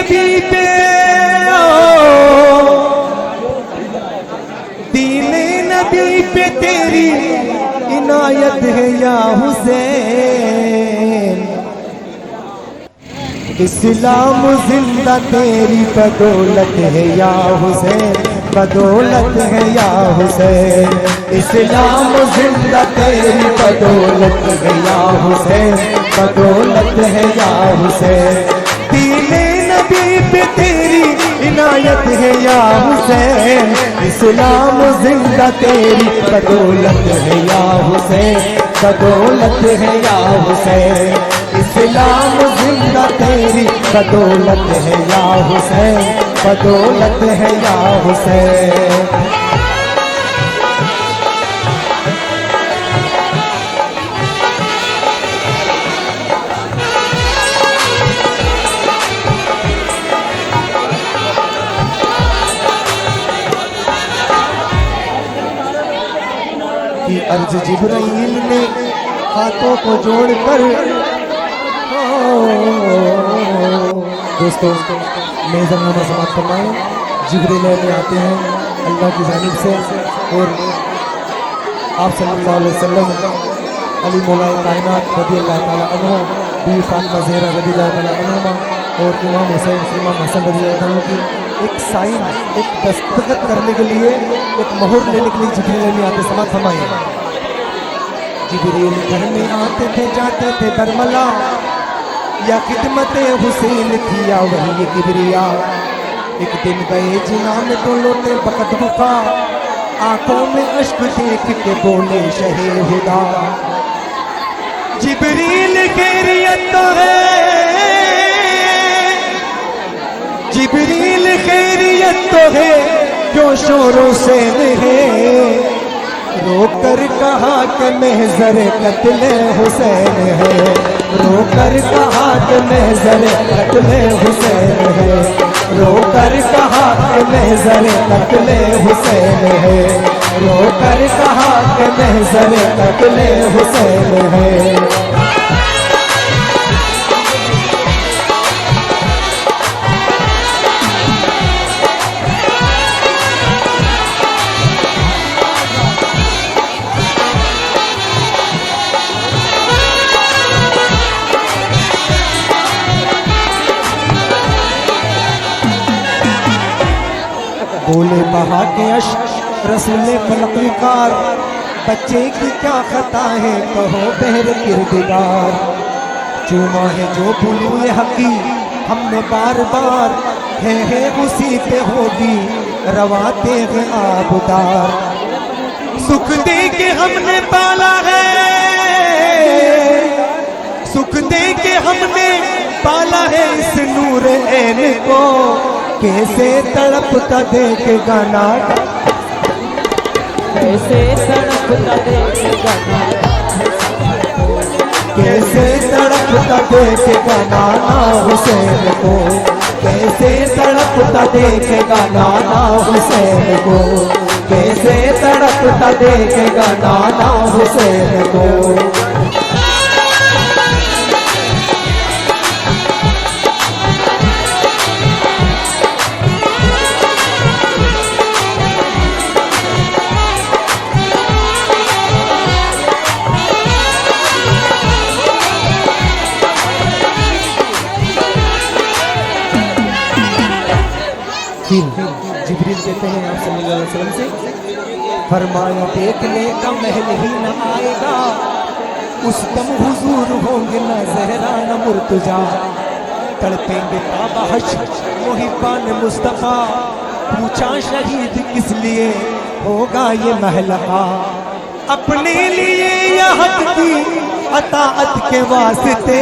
नबी पे दीने नबी पे तेरी इनायत है या हुसैन। इस्लाम जिंदा तेरी बदौलत है या हुसैन, बदौलत है या हुसैन। इस्लाम जिंदा तेरी बदौलत है या हुसैन, बदौलत है या हुसैन। दीने नबी पे तेरी इनायत है या हुसैन। इस्लाम जिंदा तेरी बदौलत है या हुसैन, बदौलत है या हुसैन। इस्लाम जिंदा तेरी बदौलत है या हुसैन, बदौलत है या हुसैन। की अर्ज जिब्राइल ने हाथों को जोड़कर, दोस्तों मेज़बान समाप्त फरमाएं। जिब्रील में आते हैं अल्लाह की जानिब से और आप सल्लल्लाहु अलैहि वसल्लम अली मौलाए कायनात रज़ी अल्लाह ताला अन्हु, बीवी फातिमा ज़हरा रज़ी अल्लाह ताला अन्हुमा और इमाम हुसैन इमाम हसन रज़ी अल्लाह ताला की एक साइन, एक दस्तखत करने के लिए, एक मोहर लेने के लिए जिब्रील में आते समाप्त फरमाएं। जिब्रील घर में आते थे जाते थे बरमला, या खिदमत हुसैन थी या वही किबरिया। एक दिन गए जिना में तो लोटे बकत बुका, आंखों में अश्क देख के बोले शहे हुदा। जिब्रील खैरियत तो है, जिब्रील खैरियत तो है जो शोरों से है। रोकर कहा कि महज़र कत्ल हुसैन है, रोकर कहा कि महज़र कत्ल हुसैन है, रोकर कहा कि महज़र कत्ल हुसैन है, रोकर कहा कि महज़र कत्ल हुसैन है। बोले बहा के अश्क रसूले फलकविकार, बच्चे की क्या खता है कहो बहर किरदार। चूमा है जो भूले हकी हमने बार बार, है उसी पे होगी रवाते हैं आबदार। सुख दे के हमने पाला है, सुख दे के हमने पाला है इस नूर ऐन को। कैसे तड़पता देखेगा ना, कैसे तड़पता देखेगा ना, कैसे तड़पता देखेगा नाना हुसैन को, कैसे तड़पता देखेगा नाना हुसैन को, कैसे तड़पता देखेगा नाना हुसैन को। जिब्रील कहते हैं आप सल्लल्लाहु अलैहि वसल्लम से, फरमाया देखने का महल ही न आएगा, उस दम हुजूर होंगे न ज़हरा न मुर्तजा। तड़पेंगे काबा हश्र मुहिब्बान मुस्तफ़ा, पूछा शहीद किस लिए होगा ये महलका। अपने लिए यह हक की अताअत के वास्ते,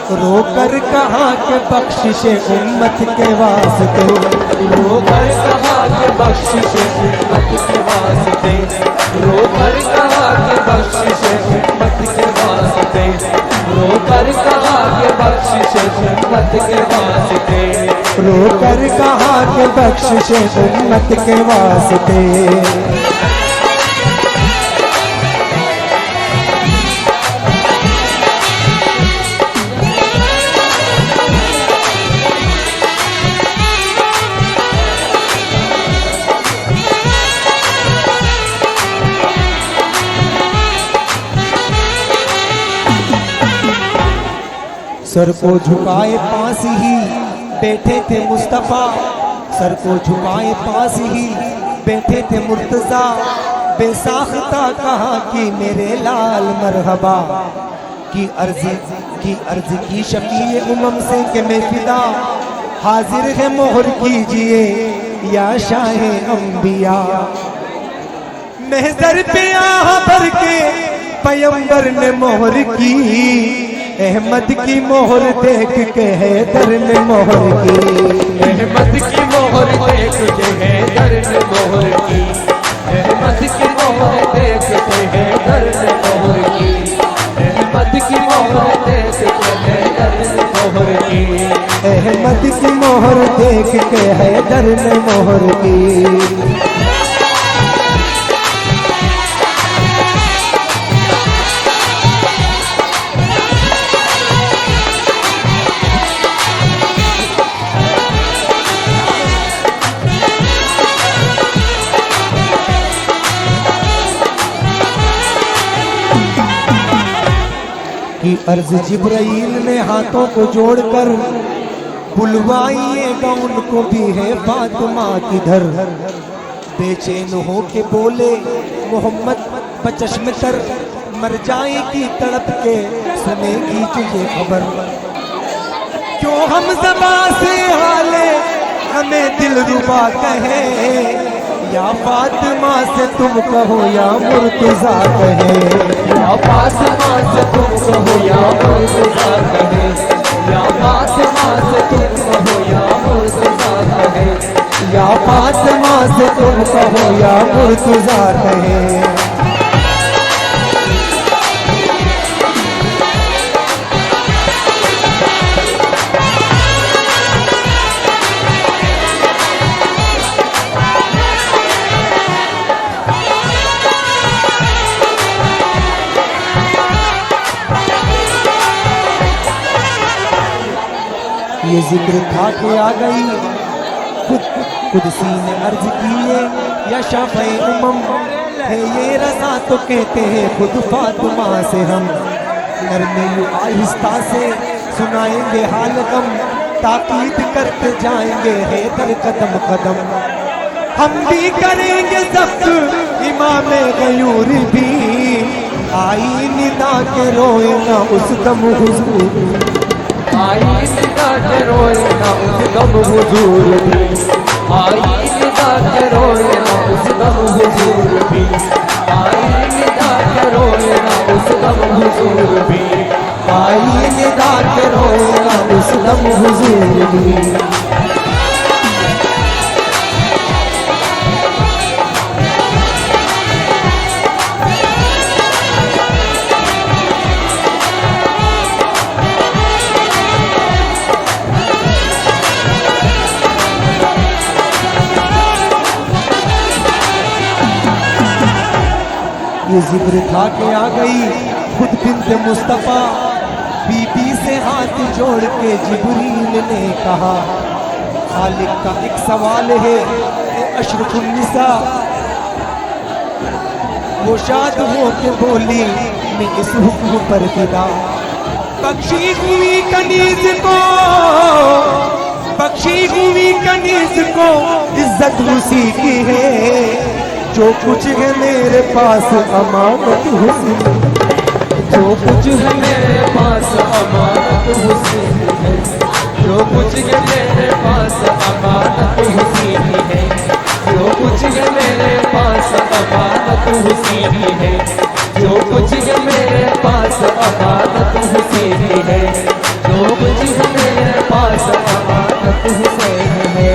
रोकर कहा के बख्शिश उम्मत के वास्ते, रोकर कहा के बख्शिश उम्मत के वास्ते, रोकर कहा के बख्शिश उम्मत के वास्ते, रोकर कहा के बख्शिश उम्मत के वास्ते, रोकर कहा के बख्शिश उम्मत के वास्ते। सर को झुकाए पास ही बैठे थे मुस्तफा, सर को झुकाए पास ही बैठे थे मुर्तजा, बेसाख्ता कहा कि मेरे लाल मरहबा, की अर्ज की शफीए उमम से कि मैं फिदा, हाजिर है मोहर कीजिए या शाहे अंबिया। महजर पे आह भर के पैगंबर ने मोहर की, अहमद की मोहर देख के हैदर ने मोहर की, अहमद की मोहर देख के हैदर ने मोहर की, अहमद की मोहर देख के हैदर ने मोहर की, अहमद की मोहर देख के हैदर ने मोहर की, अहमद की मोहर देख के हैदर ने मोहर की। की अर्ज जिब्राइल ने हाथों को जोड़कर बुलवाइएगा उनको भी है फातिमा किधर, बेचैन हो के बोले मोहम्मद बचश्म तर, मर जाएगी तड़प के सुनेगी तुझे खबर, क्यों हम ज़बां से हाले हमें दिल रुबा कहे, या फातिमा से तुम कहो या मुर्तज़ा कहे, या फातिमा से तुम कहो या मुर्तज़ा कहे, या फातिमा से तुम कहो या मुर्तज़ा कहे, या फातिमा से तुम कहो या मुर्तज़ा कहे। ये जिक्र था कि आ गई खुदसी ने अर्ज किए या शाफ़े उमम, है ये रज़ा तो कहते हैं खुद फातिमा से हम, नरमे आहिस्ता से सुनाएंगे हाल गम, ताकीद करते जाएंगे हैदर कदम कदम, हम भी करेंगे सख्त इमाम गयूर भी, आई निदा के रोए ना उस दम हुजूर, आई निदा के रोए ना उस दम हुजूर भी, आई निदा के रोए ना उस दम हुजूर भी, आई निदा के रोए ना उस दम हुजूर भी, आई निदा के रोए ना उस दम हुजूर भी। ये जिक्र था कि आ गई खुद बिन्त मुस्तफ़ा, बीबी से हाथ जोड़ के जिब्रील ने कहा, खालिक का एक सवाल है अशरफुल निसा, वो शाद हो के बोली मैं इस हुक्म पर फिदा, बख्शी हुई कनीज को, बख्शी हुई कनीज को इज्जत उसी की है, जो कुछ है मेरे पास अमानत हुस्न, जो कुछ है मेरे पास अमानत हुस्न है, जो कुछ है मेरे पास अमानत हुस्न है, जो कुछ है मेरे पास अमानत हुस्न है, जो कुछ है मेरे पास अमानत हुस्न है, जो कुछ है मेरे पास अमानत हुस्न है।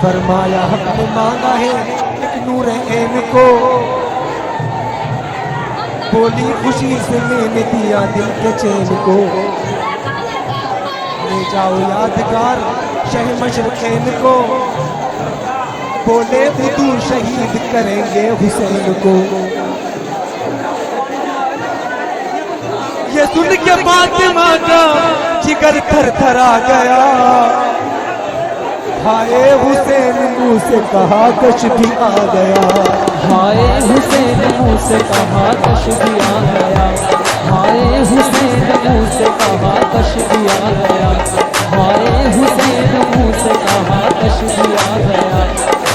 फरमाया हक ने मांगा है एक नूर ऐन को, बोली खुशी से मैंने दिया दिल के चैन को, ले जाओ यादगार शह मशरक़ैन को, बोले उदू शहीद करेंगे हुसैन को। ये सुन के फातिमा का जिगर थर थरा गया। हाय हुसैन मुंह से कहा कश भी आ गया। हाय हुसैन मुंह से कहा कश भी आ गया। हाय हुसैन मुंह से कहा कश भी आ गया। हाय हुसैन मुंह से कहा कश भी आ गया।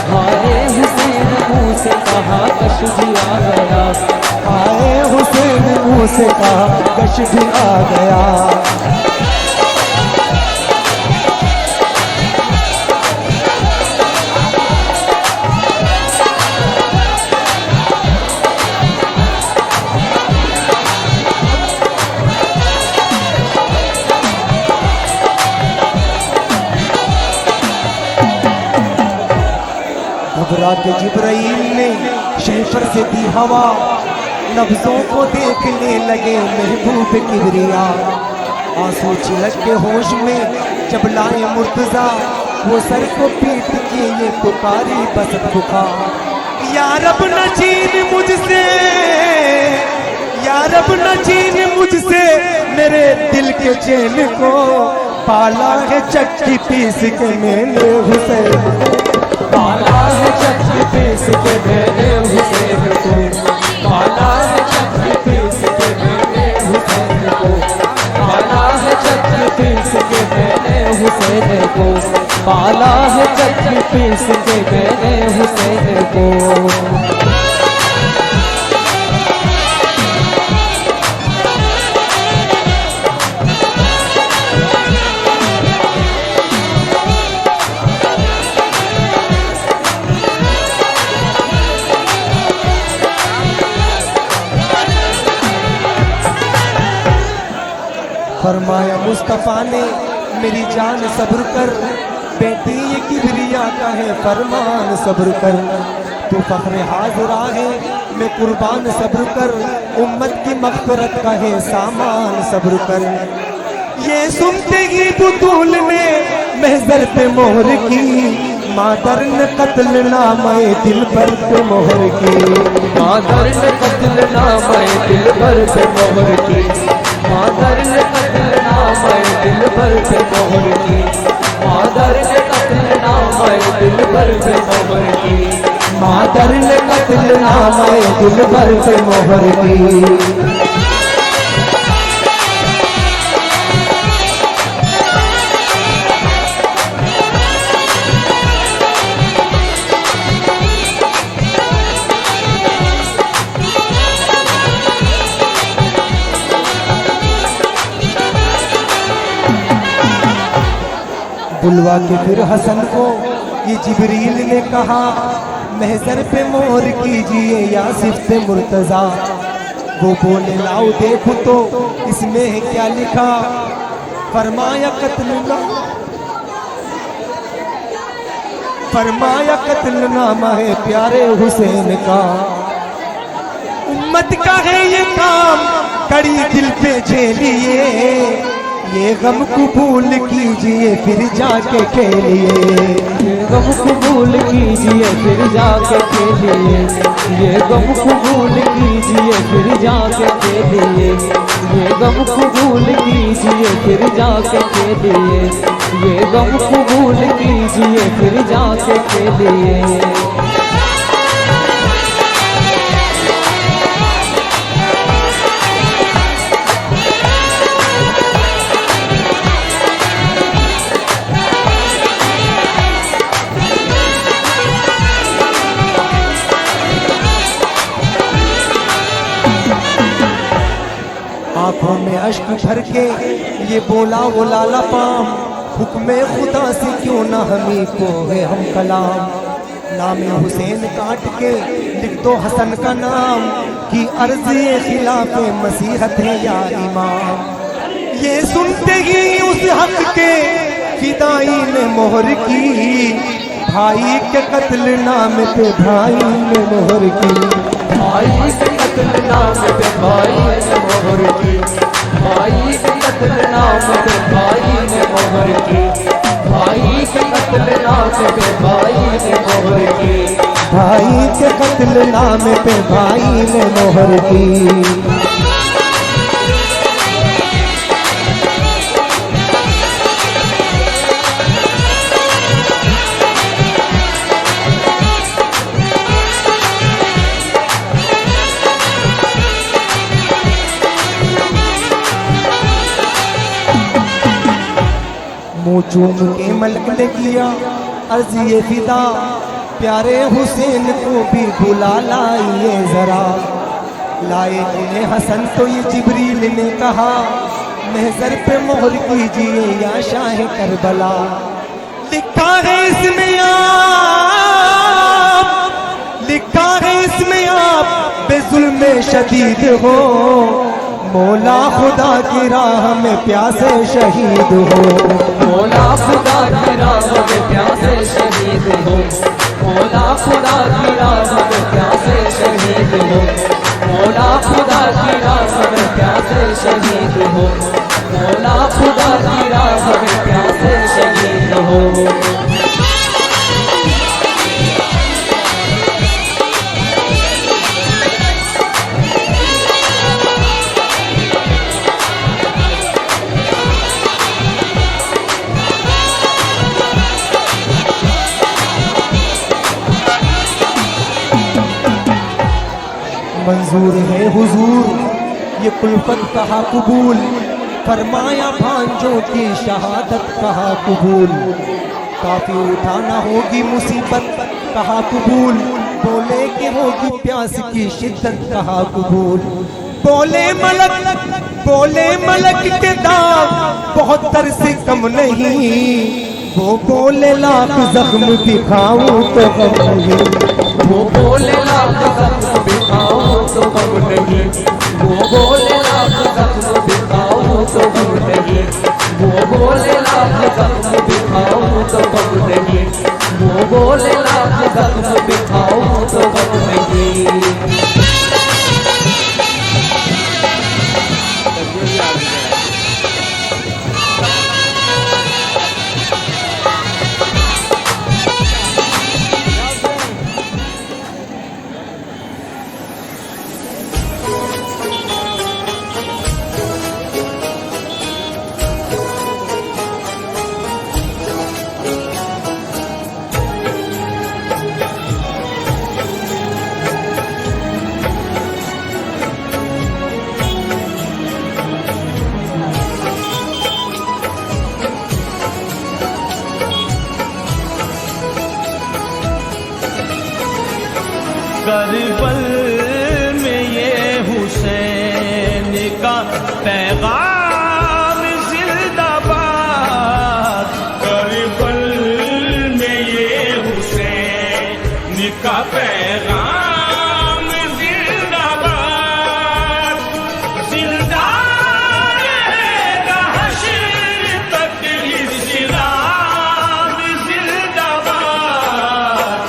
हाय हुसैन मुंह से कहा कश भी आ गया। हाय हुसैन मुंह से कहा कश भी आ गया। घबरा के जिब्राइल ने शेफर से दी हवा। नब्जों को देखने लगे महबूब किबरिया। आंसू छिलक के होश में जब लाए मुर्तजा, वो सर को पीट के ये पुकारी बस पुकार। या रब न छीन मुझसे, या रब न छीन मुझसे मेरे दिल के चैन को। पाला है चक्की पीस के मैंने हुसैन। पाला है चक्की पीस के मैंने हुसैन को। पाला है चक्की पीस के मैंने हुसैन को। पाला है चक्की पीस के मैंने हुसैन को। पाला है चक्की पीस के मैंने हुसैन को। फरमाया मुस्तफ़ा ने मेरी जान सब्र कर। बेटी ये किबरिया का है फरमान सब्र कर। तू फख्र हाज़िरा है मैं कुर्बान सब्र कर। उम्मत की मग़फ़िरत का है सामान सब्र कर। ये सुनते ही बुतूल ने महज़र पे मोहर की। मादर ने कत्ल नामे दिल पर पे मोहर की। मादर ने कत्ल नामे दिल पर पे मोहर की। मादर ने कत्ल नामे दिल पर पे मोहर की। मादर ने कत्ल नामे दिल पर पे मोहर की। मादर ने कत्ल नामे दिल पर पे मोहर की। बुलवा के फिर हसन को ये जिब्रील ने कहा, महजर पे मोहर कीजिए या सिफ्ते मुर्तजा। वो बोले लाओ देखो तो इसमें है क्या लिखा। फरमाया कत्ल नामा है प्यारे हुसैन का। उम्मत का है ये काम कड़ी दिल पे झेलिए। ये गम कबूल कीजिए फिर जाके खेलिए। ये गम कबूल कीजिए फिर जाके खेलिए। ये गम कबूल कीजिए फिर जाके खेलिए। ये गम कबूल कीजिए फिर जाके खेलिए। ये गम कबूल कीजिए फिर जाके खेलिए। आँखों में अश्क भर के ये बोला वो लाला पाम। हुक्म खुदा से क्यों ना हमी को है हम कलाम। नाम हुसैन काट के लिख दो हसन का नाम कि अर्ज़ खिलाफ मसीहत है या इमाम। ये सुनते ही उस हक के फिदाई ने मोहर की। भाई के कत्ल नाम पे भाई ने मोहर की। भाई के कत्ल नाम पे भाई ने मोहर की। भाई के कत्ल नाम पे भाई ने मोहर की। भाई के कत्ल नाम पे भाई ने मोहर की। के कत्ल नामे पे भाई ने मोहर की। मुँह चूम के मलक ने किया अर्ज ये फिदा, प्यारे हुसैन को भी बुला लाइए जरा। लाए इन्हें हसन तो ये जिब्रील ने कहा, महजर पे मोहर कीजिए या शाह करबला। लिखा है इसमें आप, लिखा है इसमें आप बेजुल्म शदीद हो, मौला खुदा की राह में प्यासे शहीद हो। मौला खुदा की राह में प्यासे शहीद हो, मौला खुदा की राह में प्यासे शहीद हो, मौला खुदा की राह में प्यासे शहीद हो, मौला खुदा की राह में प्यासे शहीद हो। मंजूर है हुजूर ये कुल्फत कहा कबूल, फरमाया भांजों की शहादत कहा कबूल। काफी उठाना होगी मुसीबत कहा कबूल, बोले कि होगी प्यास की शिद्दत कहा कबूल। बोले मलक के दाग बहुत तर से कम नहीं, वो बोले लाख जख्म दिखाऊं तो गम नहीं। वो बोले लाख जख्म दिखाऊं तो गम नहीं, वो बोले लाख जख्म दिखाऊं तो गम नहीं, वो बोले लाख जख्म दिखाऊं तो गम नहीं, वो बोले लाख जख्म दिखाऊं तो गम नहीं। करबल में ये हुसैन का पैगाम जिंदाबाद, करबल में ये हुसैन का पैगाम जिंदाबाद, जिंदा रहेगा हश्र तक इस्लाम जिंदाबाद।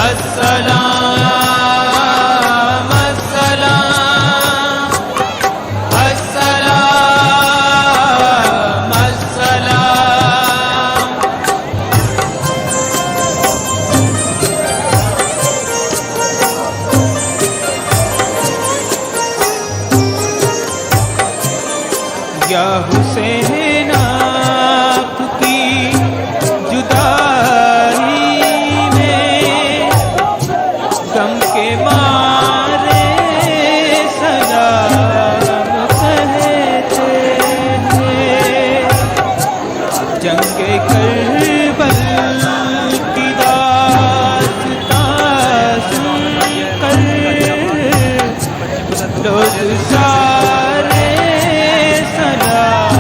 अस्सलाम अस्सलाम अस्सलाम अस्सलाम। या हुसैन आपकी जुदाई में गम के मारे सलाम कहते हैं। जंगे करबल की दास्तां सुनकर लोग सारे सलाम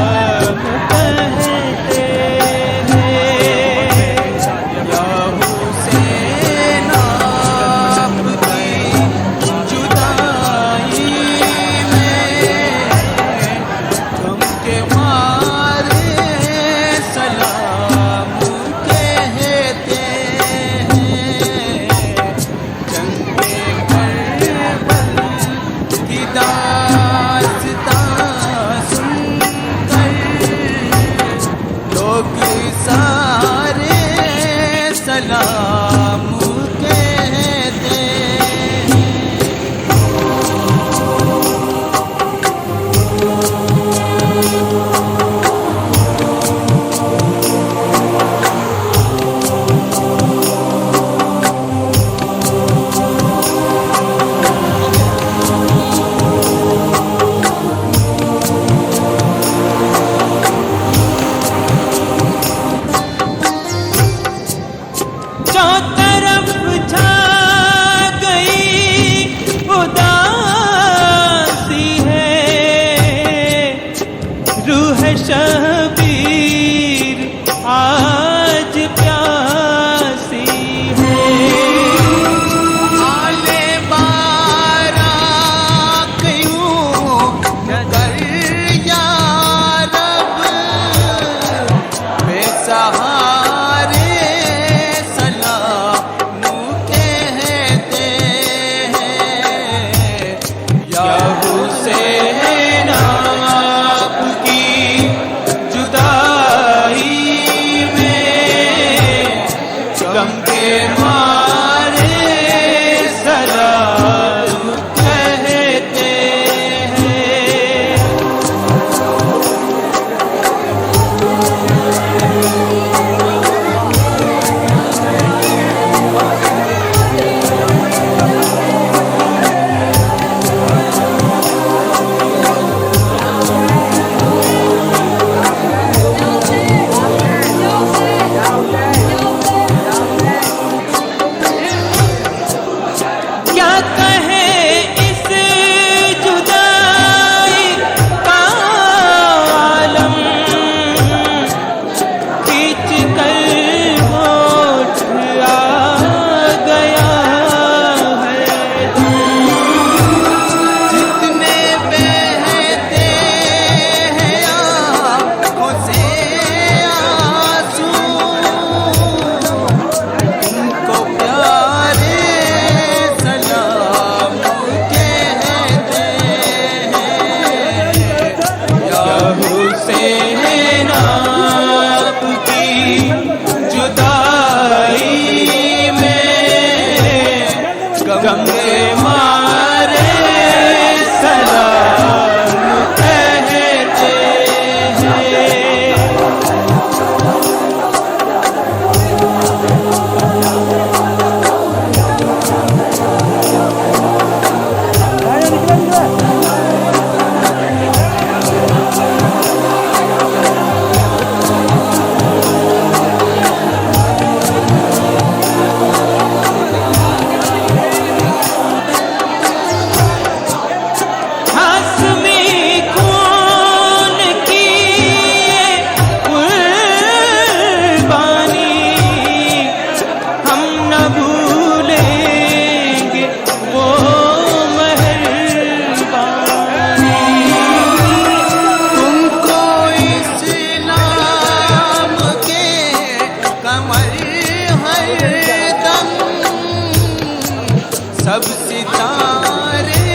सब सितारे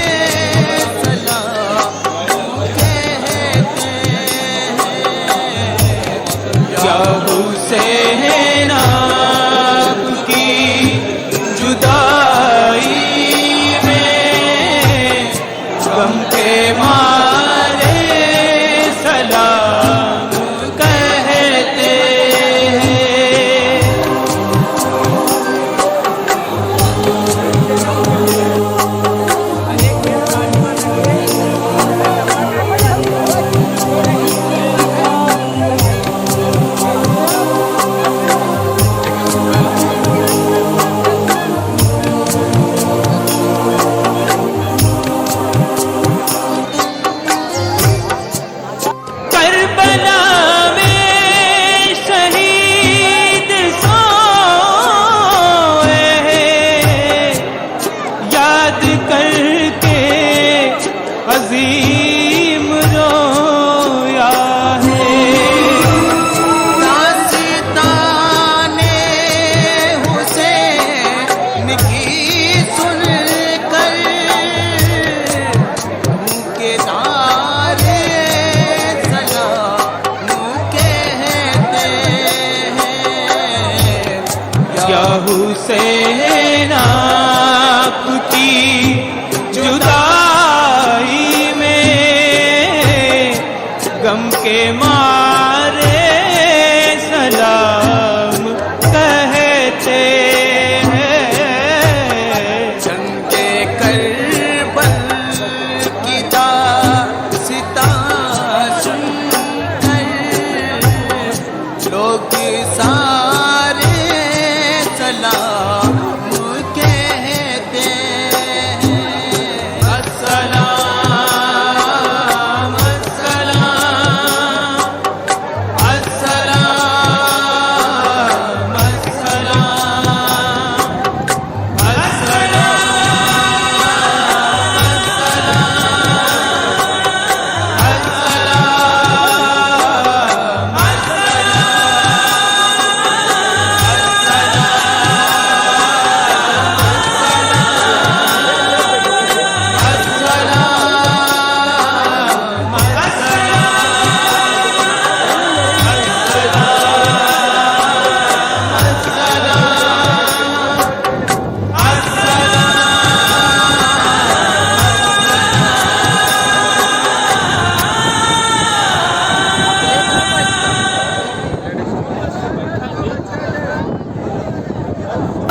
सलाम कहते हैं। या हुसैन आपकी जुदाई में गम के मारे सलाम कहते हैं। करबला में शहीद सोए हैं, याद करके अजीम रोया है। दास्ताने हुसैन की सुनकर उनके नारे या हुसैन आपकी जुदाई में गम के मारे सलाम कहते हैं। जंगे करबल की दास्तां सुनकर लोग सारे सलाम कहते हैं। अस्सलाम अस्सलाम अस्सलाम अस्सलाम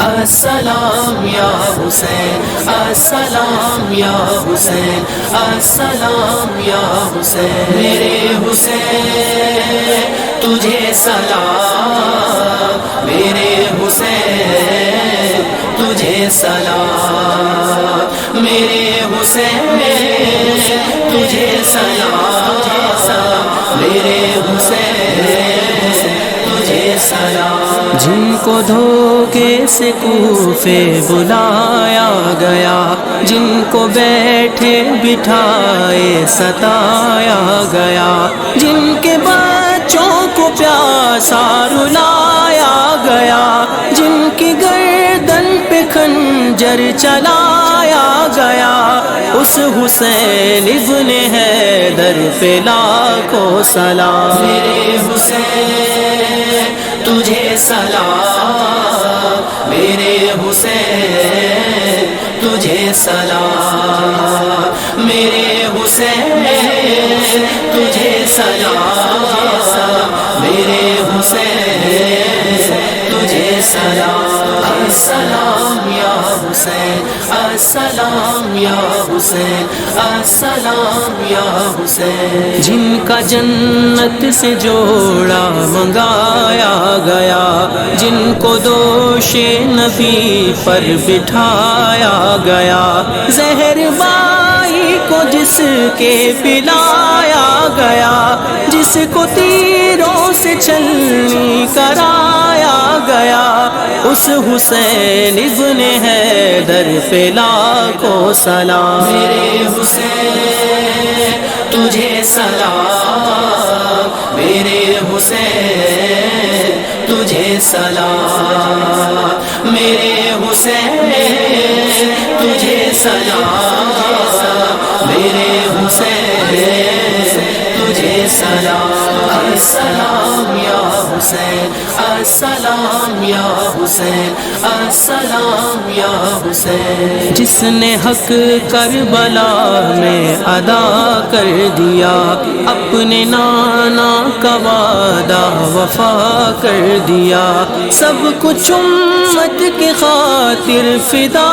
अस्सलाम या हुसैन, अस्सलाम या हुसैन, अस्सलाम या हुसैन। मेरे हुसैन तुझे सलाम, मेरे हुसैन तुझे सलाम, मेरे हुसैन तुझे सलाम, मेरे हुसैन तुझे सलाम। जिनको धोखे से कूफे बुलाया गया, जिनको बैठे बिठाए सताया गया, जिनके बच्चों को प्यासा रुलाया गया, जिनकी गर्दन पे खंजर चलाया गया, उस हुसैन इब्ने हैदर पे लाखों सलाम। मेरे हुसैन तुझे सलाम, मेरे हुसैन तुझे सलाम, मेरे हुसैन तुझे सलाम, मेरे हुसैन तुझे सलाम। अस्सलाम या हुसैन, अस्सलाम या हुसैन, अस्सलाम या हुसैन। जिनका जन्नत से जोड़ा मंगाया गया, जिनको दोषे नबी पर बिठाया गया, जहरबाई को जिसके पिलाया गया, जिसको तीरों से छलनी कराया गया, उस हुसैन इब्ने हैदर पे लाखों सलाम। मेरे हुसैन तुझे सलाम, मेरे हुसैन तुझे सलाम, मेरे हुसैन तुझे सलाम मेरे हुसैन तुझे सलाम अस्सलाम या हुसैन अस्सलाम या हुसैन अस्सलाम या हुसैन। जिसने हक करबला में अदा कर दिया अपने नाना का वादा वफा कर दिया सब कुछ उम्मत के खातिर फिदा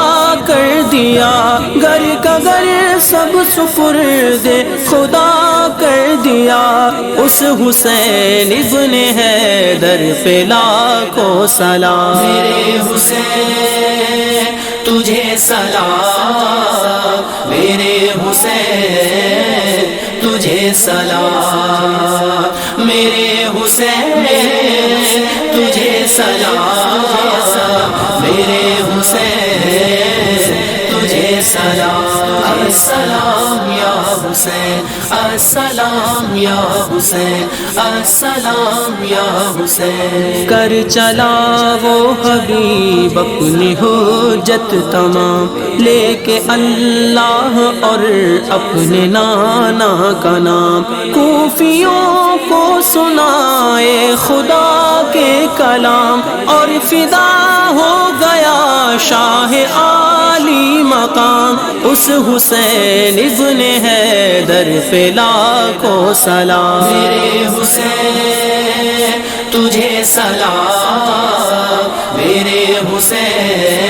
कर दिया घर का घर सब सुपुर्दे खुदा कर दिया उस हुसैन इब्ने हैदर पे लाखों सलाम मेरे हुसैन तुझे सलाम मेरे हुसैन तुझे सलाम मेरे हुसैन तुझे सलाम मेरे हुसैन तुझे सलाम अस्सलाम या हुसैन अस्सलाम या हुसैन अस्सलाम या हुसैन। कर चला वो हबीब अपनी हुज्जत तमाम लेके अल्लाह और अपने नाना का नाम कूफियों को सुनाए खुदा के कलाम और फिदा हो गया शाह आली मकाम उस हुसैन इब्ने हैदर पे लाखों सलाम मेरे हुसैन तुझे सलाम मेरे हुसैन